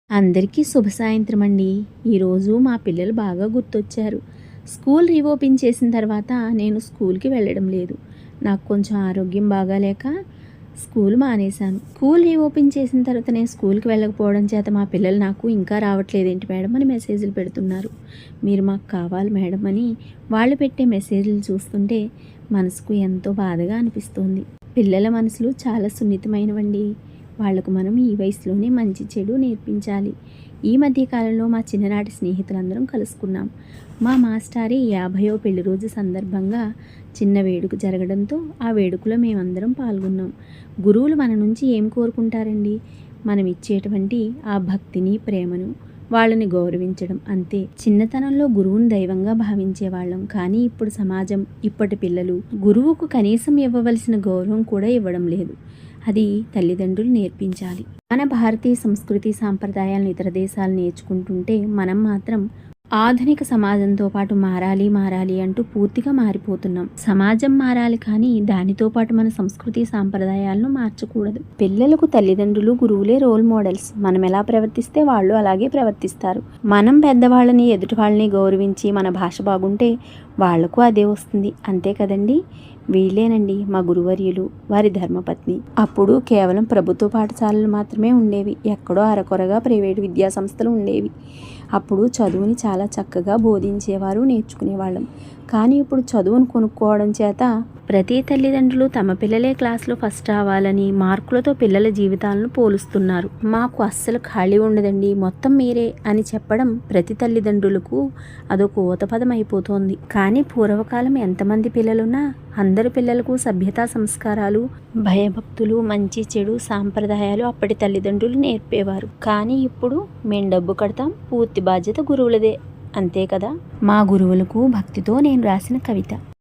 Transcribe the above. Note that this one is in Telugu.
అందరికీ శుభ సాయంత్రం అండి. ఈరోజు మా పిల్లలు బాగా గుర్తొచ్చారు. స్కూల్ రీఓపెన్ చేసిన తర్వాత నేను స్కూల్కి వెళ్ళడం లేదు. నాకు కొంచెం ఆరోగ్యం బాగాలేక స్కూల్ మానేశాను. స్కూల్ రీఓపెన్ చేసిన తర్వాత నేను స్కూల్కి వెళ్ళకపోవడం చేత మా పిల్లలు నాకు ఇంకా రావట్లేదేంటి మేడం అని మెసేజ్లు పెడుతున్నారు. మీరు మాకు కావాలి మేడం అని వాళ్ళు పెట్టే మెసేజ్లు చూస్తుంటే మనసుకు ఎంతో బాధగా అనిపిస్తుంది. పిల్లల మనసులు చాలా సున్నితమైనవండి. వాళ్లకు మనం ఈ వయసులోనే మంచి చెడు నేర్పించాలి. ఈ మధ్యకాలంలో మా చిన్ననాటి స్నేహితులందరం కలుసుకున్నాం. మా మాస్టారి 50వ పెళ్లి రోజు సందర్భంగా చిన్న వేడుక జరగడంతో ఆ వేడుకలో మేమందరం పాల్గొన్నాం. గురువులు మన నుంచి ఏం కోరుకుంటారండి? మనం ఇచ్చేటువంటి ఆ భక్తిని, ప్రేమను, వాళ్ళని గౌరవించడం అంతే. చిన్నతనంలో గురువుని దైవంగా భావించేవాళ్ళం. కానీ ఇప్పుడు సమాజం, ఇప్పటి పిల్లలు గురువుకు కనీసం ఇవ్వవలసిన గౌరవం కూడా ఇవ్వడం లేదు. అది తల్లిదండ్రులు నేర్పించాలి. మన భారతీయ సంస్కృతి సాంప్రదాయాలను ఇతర దేశాలు నేర్చుకుంటుంటే మనం మాత్రం ఆధునిక సమాజంతో పాటు మారాలి అంటూ పూర్తిగా మారిపోతున్నాం. సమాజం మారాలి కానీ దానితో పాటు మన సంస్కృతి సాంప్రదాయాలను మార్చకూడదు. పిల్లలకు తల్లిదండ్రులు, గురువులే రోల్ మోడల్స్. మనం ఎలా ప్రవర్తిస్తే వాళ్ళు అలాగే ప్రవర్తిస్తారు. మనం పెద్దవాళ్ళని, ఎదుటి వాళ్ళని గౌరవించి మన భాష బాగుంటే వాళ్లకు అదే వస్తుంది. అంతే కదండి. వీళ్ళేనండి మా గురువర్యులు, వారి ధర్మపత్ని. అప్పుడు కేవలం ప్రభుత్వ పాఠశాలలు మాత్రమే ఉండేవి. ఎక్కడో అరకొరగా ప్రైవేటు విద్యా సంస్థలు ఉండేవి. అప్పుడు చదువుని చాలా చక్కగా బోధించేవారు, నేర్చుకునేవాళ్ళం. కానీ ఇప్పుడు చదువును కొనుక్కోవడం చేత ప్రతి తల్లిదండ్రులు తమ పిల్లలే క్లాస్లో ఫస్ట్ రావాలని మార్కులతో పిల్లల జీవితాలను పోలుస్తున్నారు. మాకు అస్సలు ఖాళీ ఉండదండి, మొత్తం మీరే అని చెప్పడం ప్రతి తల్లిదండ్రులకు అదొక ఊతపదం అయిపోతోంది. కానీ పూర్వకాలం ఎంతమంది పిల్లలున్నా అందరి పిల్లలకు సభ్యతా సంస్కారాలు, భయభక్తులు, మంచి చెడు సాంప్రదాయాలు అప్పటి తల్లిదండ్రులు నేర్పేవారు. కానీ ఇప్పుడు మేము డబ్బు కడతాం, పూర్తి బాధ్యత గురువులదే. అంతే కదా. మా గురువులకు భక్తితో నేను రాసిన కవిత.